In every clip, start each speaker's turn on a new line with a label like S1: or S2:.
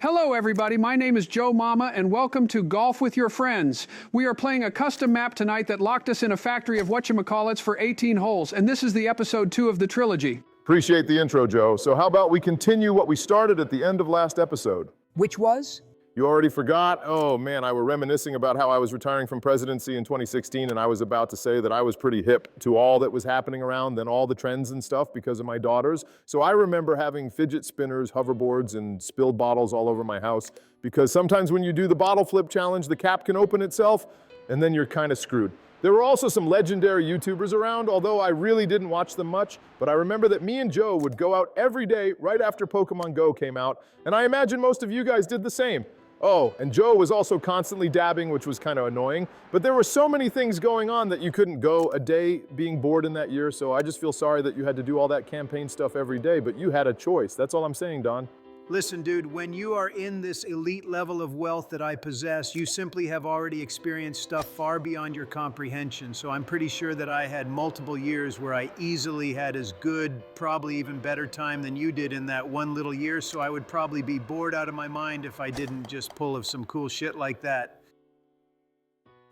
S1: Hello everybody, my name is Joe Mama and welcome to Golf with Your Friends. We are playing a custom map tonight that locked us in a factory of whatchamacallits for 18 holes, and this is the episode 2 of the trilogy.
S2: Appreciate the intro, Joe. So how about we continue what we started at the end of last episode?
S3: Which was?
S2: You already forgot? Oh man, I were reminiscing about how I was retiring from presidency in 2016 and I was about to say that I was pretty hip to all that was happening around and all the trends and stuff because of my daughters. So I remember having fidget spinners, hoverboards, and spilled bottles all over my house because sometimes when you do the bottle flip challenge, the cap can open itself and then you're kind of screwed. There were also some legendary YouTubers around, although I really didn't watch them much, but I remember that me and Joe would go out every day right after Pokemon Go came out, and I imagine most of you guys did the same. Oh, and Joe was also constantly dabbing, which was kind of annoying, but there were so many things going on that you couldn't go a day being bored in that year, so I just feel sorry that you had to do all that campaign stuff every day, but you had a choice. That's all I'm saying, Don.
S4: Listen, dude, when you are in this elite level of wealth that I possess, you simply have already experienced stuff far beyond your comprehension. So I'm pretty sure that I had multiple years where I easily had as good, probably even better time than you did in that one little year. So I would probably be bored out of my mind if I didn't just pull of some cool shit like that.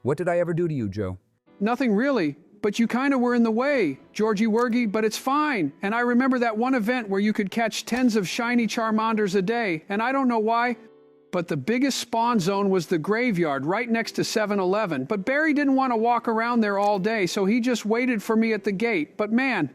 S3: What did I ever do to you, Joe?
S1: Nothing really, but you kind of were in the way, Georgie Wergie, but it's fine. And I remember that one event where you could catch tens of shiny Charmanders a day, and I don't know why, but the biggest spawn zone was the graveyard right next to 7-Eleven. But Barry didn't want to walk around there all day, so he just waited for me at the gate. But man,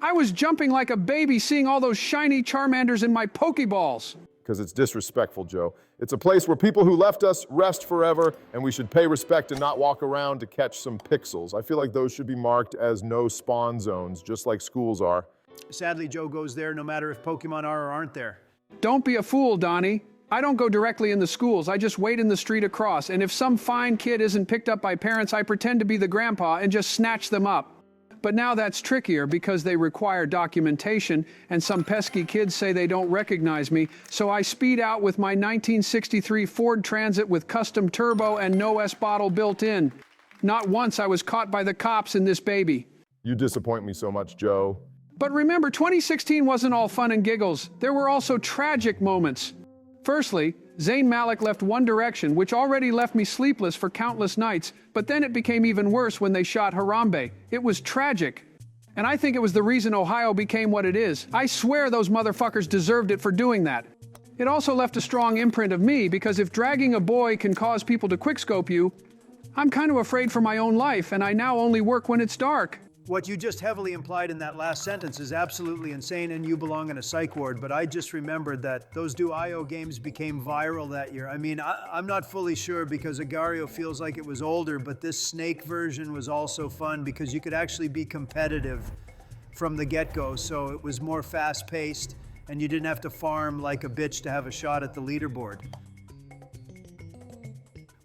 S1: I was jumping like a baby seeing all those shiny Charmanders in my Pokeballs.
S2: Because it's disrespectful, Joe. It's a place where people who left us rest forever, and we should pay respect and not walk around to catch some pixels. I feel like those should be marked as no spawn zones, just like schools are.
S4: Sadly, Joe goes there no matter if Pokemon are or aren't there.
S1: Don't be a fool, Donnie. I don't go directly in the schools, I just wait in the street across, and if some fine kid isn't picked up by parents, I pretend to be the grandpa and just snatch them up. But now that's trickier because they require documentation, and some pesky kids say they don't recognize me, so I speed out with my 1963 Ford Transit with custom turbo and no S-bottle built in. Not once I was caught by the cops in this baby.
S2: You disappoint me so much, Joe.
S1: But remember, 2016 wasn't all fun and giggles. There were also tragic moments. Firstly, Zayn Malik left One Direction, which already left me sleepless for countless nights, but then it became even worse when they shot Harambe. It was tragic. And I think it was the reason Ohio became what it is. I swear those motherfuckers deserved it for doing that. It also left a strong imprint of me, because if dragging a boy can cause people to quickscope you, I'm kind of afraid for my own life, and I now only work when it's dark.
S4: What you just heavily implied in that last sentence is absolutely insane and you belong in a psych ward, but I just remembered that those Do-IO games became viral that year. I mean, I'm not fully sure because Agario feels like it was older, but this Snake version was also fun because you could actually be competitive from the get-go, so it was more fast-paced and you didn't have to farm like a bitch to have a shot at the leaderboard.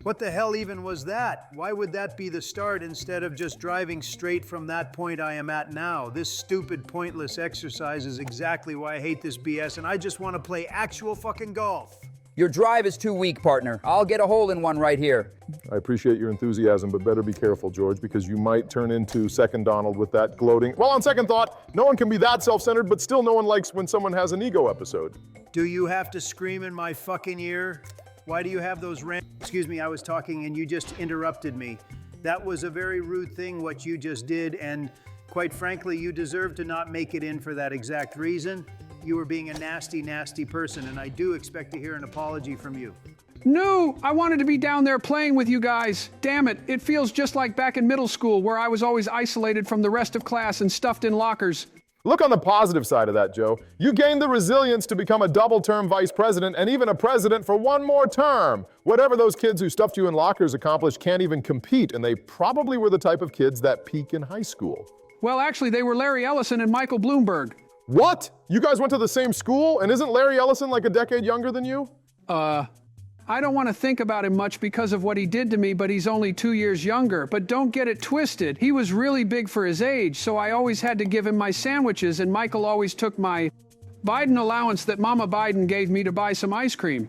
S4: What the hell even was that? Why would that be the start instead of just driving straight from that point I am at now? This stupid, pointless exercise is exactly why I hate this BS, and I just want to play actual fucking golf.
S3: Your drive is too weak, partner. I'll get a hole in one right here.
S2: I appreciate your enthusiasm, but better be careful, George, because you might turn into Second Donald with that gloating. Well, on second thought, no one can be that self-centered, but still no one likes when someone has an ego episode.
S4: Do you have to scream in my fucking ear? Why do you have those Excuse me, I was talking and you just interrupted me. That was a very rude thing what you just did, and quite frankly, you deserve to not make it in for that exact reason. You were being a nasty, nasty person, and I do expect to hear an apology from you.
S1: No, I wanted to be down there playing with you guys. Damn it, it feels just like back in middle school where I was always isolated from the rest of class and stuffed in lockers.
S2: Look on the positive side of that, Joe. You gained the resilience to become a double-term vice president and even a president for one more term. Whatever those kids who stuffed you in lockers accomplished can't even compete, and they probably were the type of kids that peak in high school.
S1: Well, actually, they were Larry Ellison and Michael Bloomberg.
S2: What? You guys went to the same school? And isn't Larry Ellison like a decade younger than you?
S1: I don't want to think about him much because of what he did to me, but he's only 2 years younger. But don't get it twisted. He was really big for his age, so I always had to give him my sandwiches, and Michael always took my Biden allowance that Mama Biden gave me to buy some ice cream.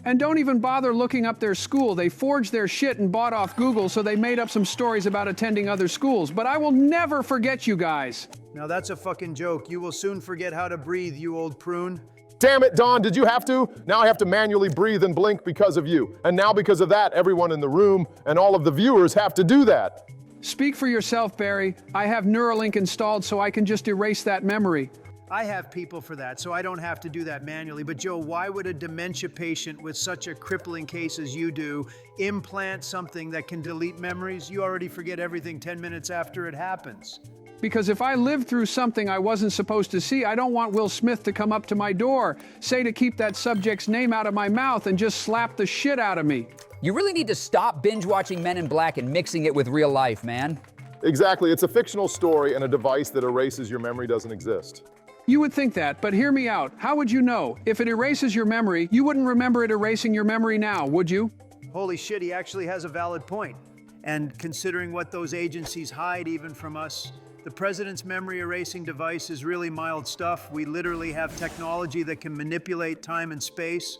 S1: And don't even bother looking up their school. They forged their shit and bought off Google, so they made up some stories about attending other schools. But I will never forget you guys.
S4: Now that's a fucking joke. You will soon forget how to breathe, you old prune.
S2: Damn it, Dawn, did you have to? Now I have to manually breathe and blink because of you. And now because of that, everyone in the room and all of the viewers have to do that.
S1: Speak for yourself, Barry. I have Neuralink installed so I can just erase that memory.
S4: I have people for that, so I don't have to do that manually. But Joe, why would a dementia patient with such a crippling case as you do implant something that can delete memories? You already forget everything 10 minutes after it happens.
S1: Because if I lived through something I wasn't supposed to see, I don't want Will Smith to come up to my door, say to keep that subject's name out of my mouth, and just slap the shit out of me.
S3: You really need to stop binge-watching Men in Black and mixing it with real life, man.
S2: Exactly, it's a fictional story and a device that erases your memory doesn't exist.
S1: You would think that, but hear me out. How would you know? If it erases your memory, you wouldn't remember it erasing your memory now, would you?
S4: Holy shit, he actually has a valid point. And considering what those agencies hide even from us, the president's memory erasing device is really mild stuff. We literally have technology that can manipulate time and space.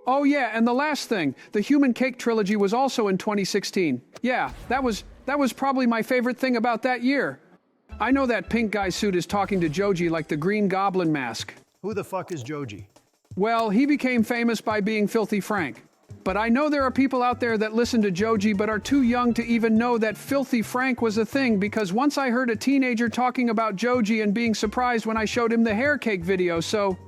S1: Oh yeah, and the last thing, the Human Cake trilogy was also in 2016. Yeah, that was probably my favorite thing about that year. I know that pink guy suit is talking to Joji like the Green Goblin mask.
S4: Who the fuck is Joji?
S1: Well, he became famous by being Filthy Frank. But I know there are people out there that listen to Joji but are too young to even know that Filthy Frank was a thing, because once I heard a teenager talking about Joji and being surprised when I showed him the hair cake video, so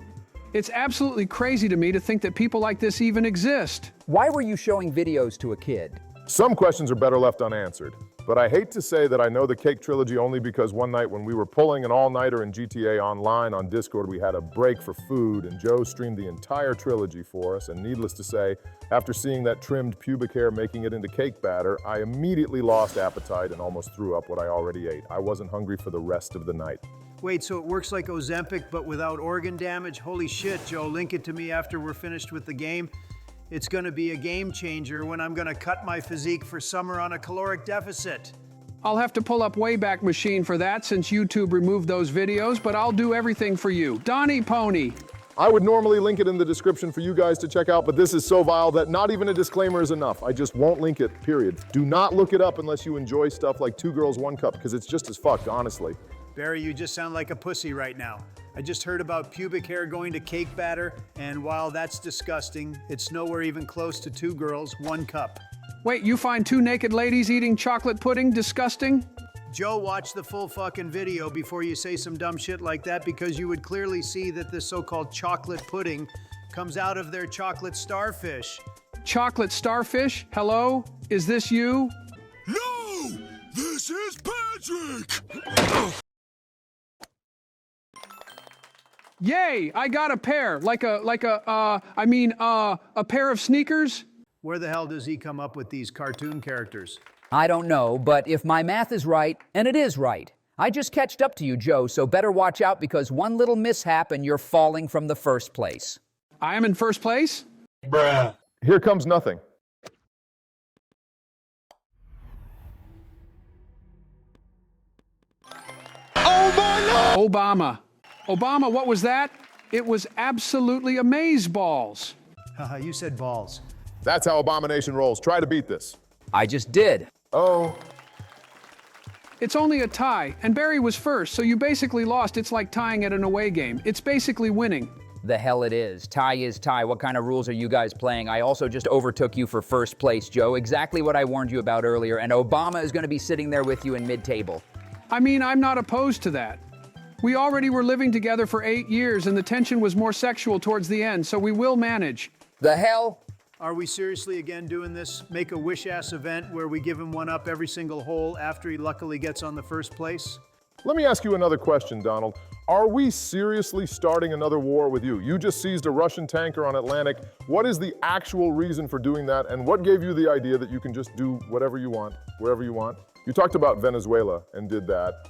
S1: it's absolutely crazy to me to think that people like this even exist.
S3: Why were you showing videos to a kid?
S2: Some questions are better left unanswered. But I hate to say that I know the Cake trilogy only because one night when we were pulling an all-nighter in GTA Online on Discord, we had a break for food, and Joe streamed the entire trilogy for us, and needless to say, after seeing that trimmed pubic hair making it into cake batter, I immediately lost appetite and almost threw up what I already ate. I wasn't hungry for the rest of the night.
S4: Wait, so it works like Ozempic but without organ damage? Holy shit, Joe, link it to me after we're finished with the game. It's gonna be a game changer when I'm gonna cut my physique for summer on a caloric deficit.
S1: I'll have to pull up Wayback Machine for that since YouTube removed those videos, but I'll do everything for you. Donnie Pony.
S2: I would normally link it in the description for you guys to check out, but this is so vile that not even a disclaimer is enough. I just won't link it, period. Do not look it up unless you enjoy stuff like Two Girls, One Cup, because it's just as fucked, honestly.
S4: Barry, you just sound like a pussy right now. I just heard about pubic hair going to cake batter, and while that's disgusting, it's nowhere even close to Two Girls, One Cup.
S1: Wait, you find two naked ladies eating chocolate pudding disgusting?
S4: Joe, watch the full fucking video before you say some dumb shit like that, because you would clearly see that this so-called chocolate pudding comes out of their chocolate starfish.
S1: Chocolate starfish? Hello? Is this you?
S5: No! This is Patrick!
S1: Yay! I got a pair, a pair of sneakers.
S4: Where the hell does he come up with these cartoon characters?
S3: I don't know, but if my math is right, and it is right, I just catched up to you, Joe, so better watch out because one little mishap and you're falling from the first place.
S1: I am in first place?
S5: Bruh.
S2: Here comes nothing.
S5: Oh my Lord!
S1: Obama, what was that? It was absolutely amazeballs.
S4: Haha, you said balls.
S2: That's how Abomination rolls. Try to beat this.
S3: I just did.
S2: Oh.
S1: It's only a tie, and Barry was first, so you basically lost. It's like tying at an away game. It's basically winning.
S3: The hell it is. Tie is tie. What kind of rules are you guys playing? I also just overtook you for first place, Joe. Exactly what I warned you about earlier, and Obama is going to be sitting there with you in mid-table.
S1: I mean, I'm not opposed to that. We already were living together for 8 years, and the tension was more sexual towards the end, so we will manage.
S3: The hell?
S4: Are we seriously again doing this Make-A-Wish-ass event where we give him one up every single hole after he luckily gets on the first place?
S2: Let me ask you another question, Donald. Are we seriously starting another war with you? You just seized a Russian tanker on Atlantic. What is the actual reason for doing that, and what gave you the idea that you can just do whatever you want, wherever you want? You talked about Venezuela and did that.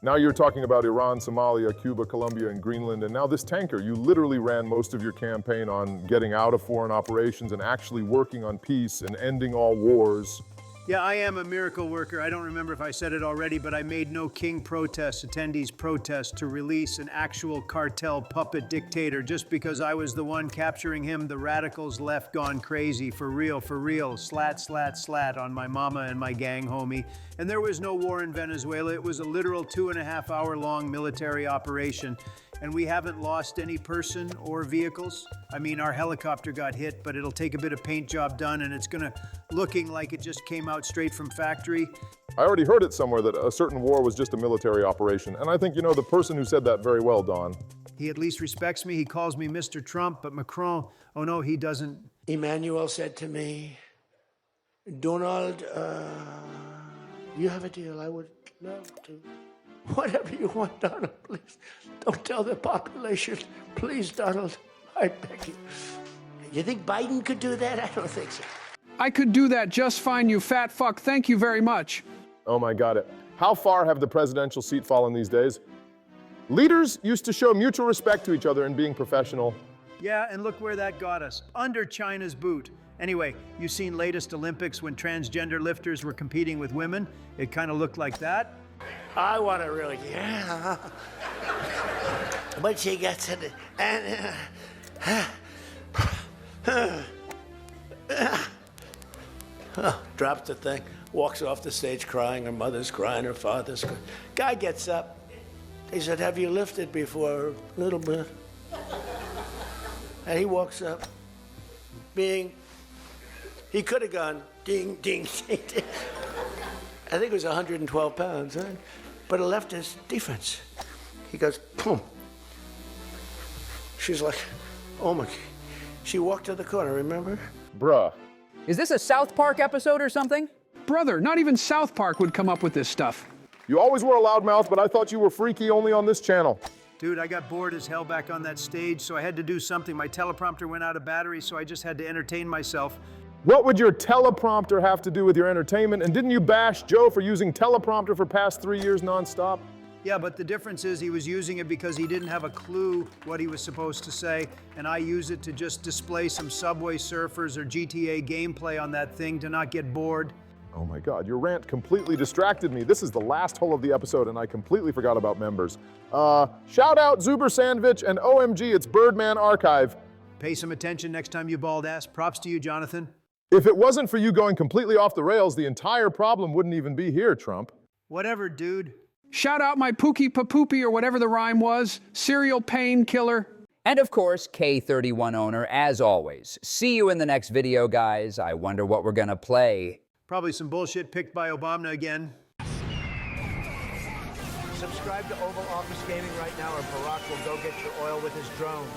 S2: Now you're talking about Iran, Somalia, Cuba, Colombia, and Greenland, and now this tanker. You literally ran most of your campaign on getting out of foreign operations and actually working on peace and ending all wars.
S4: Yeah, I am a miracle worker. I don't remember if I said it already, but I made no king protest, attendees protest to release an actual cartel puppet dictator just because I was the one capturing him. The radicals left gone crazy, for real, slat, slat, slat on my mama and my gang homie. And there was no war in Venezuela. It was a literal 2.5 hour long military operation. and we haven't lost any person or vehicles. I mean, our helicopter got hit, but it'll take a bit of paint job done, and it's looking like it just came out straight from factory.
S2: I already heard it somewhere that a certain war was just a military operation, and I think you know the person who said that very well, Don.
S4: He at least respects me. He calls me Mr. Trump, but Macron, oh no, he doesn't.
S6: Emmanuel said to me, Donald, you have a deal. I would love to. Whatever you want, Donald, please. Don't tell the population. Please, Donald, I beg you. You think Biden could do that? I don't think so.
S1: I could do that just fine, you fat fuck. Thank you very much.
S2: Oh my God. How far have the presidential seat fallen these days? Leaders used to show mutual respect to each other and being professional.
S4: Yeah, and look where that got us. Under China's boot. Anyway, you seen latest Olympics when transgender lifters were competing with women? It kind of looked like that.
S6: I want to really, yeah. But she gets it, and drops the thing, walks off the stage crying. Her mother's crying, her father's crying. Guy gets up. He said, have you lifted before? A little bit. And he walks up, he could have gone ding, ding, ding, ding. I think it was 112 pounds, right? But it left his defense. He goes, boom. She's like, oh my. She walked to the corner, remember?
S2: Bruh.
S3: Is this a South Park episode or something?
S1: Brother, not even South Park would come up with this stuff.
S2: You always were a loudmouth, but I thought you were freaky only on this channel.
S4: Dude, I got bored as hell back on that stage, so I had to do something. My teleprompter went out of battery, so I just had to entertain myself.
S2: What would your teleprompter have to do with your entertainment? And didn't you bash Joe for using teleprompter for past 3 years nonstop?
S4: Yeah, but the difference is he was using it because he didn't have a clue what he was supposed to say, and I use it to just display some Subway Surfers or GTA gameplay on that thing to not get bored.
S2: Oh my God, your rant completely distracted me. This is the last hole of the episode and I completely forgot about members. Shout out Zuber Sandwich and OMG, it's Birdman Archive.
S4: Pay some attention next time you bald ass. Props to you, Jonathan.
S2: If it wasn't for you going completely off the rails, the entire problem wouldn't even be here, Trump.
S4: Whatever, dude.
S1: Shout out my Pookie Papoopy or whatever the rhyme was. Serial painkiller.
S3: And of course, K31 owner, as always. See you in the next video, guys. I wonder what we're gonna play.
S4: Probably some bullshit picked by Obama again.
S6: Subscribe to Oval Office Gaming right now, or Barack will go get your oil with his drones.